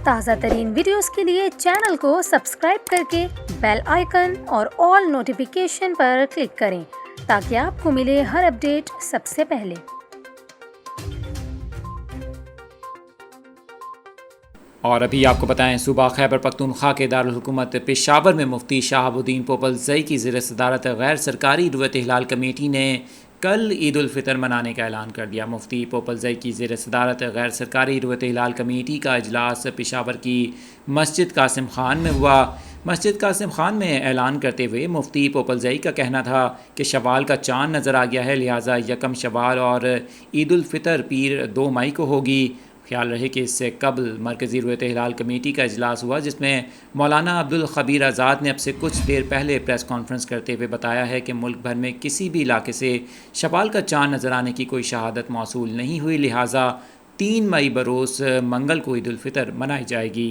تازہ ترین ویڈیوز کے لیے چینل کو سبسکرائب کر کے بیل آئیکن اور آل نوٹیفیکیشن پر کلک کریں تاکہ آپ کو ملے ہر اپڈیٹ سب سے پہلے۔ اور ابھی آپ کو بتائیں، صوبہ خیبر پختونخوا کے دارالحکومت پشاور میں مفتی شہاب الدین پوپلزئی کی زیر صدارت غیر سرکاری رویت ہلال کمیٹی نے کل عید الفطر منانے کا اعلان کر دیا۔ مفتی پوپلزئی کی زیر صدارت غیر سرکاری رویت ہلال کمیٹی کا اجلاس پشاور کی مسجد قاسم خان میں ہوا۔ مسجد قاسم خان میں اعلان کرتے ہوئے مفتی پوپلزئی کا کہنا تھا کہ شوال کا چاند نظر آ گیا ہے، لہٰذا یکم شوال اور عید الفطر پیر 2 مئی کو ہوگی۔ خیال رہے کہ اس سے قبل مرکزی رویت ہلال کمیٹی کا اجلاس ہوا، جس میں مولانا عبدالخبیر آزاد نے اب سے کچھ دیر پہلے پریس کانفرنس کرتے ہوئے بتایا ہے کہ ملک بھر میں کسی بھی علاقے سے شوال کا چاند نظر آنے کی کوئی شہادت موصول نہیں ہوئی، لہٰذا 3 مئی بروز منگل کو عید الفطر منائی جائے گی۔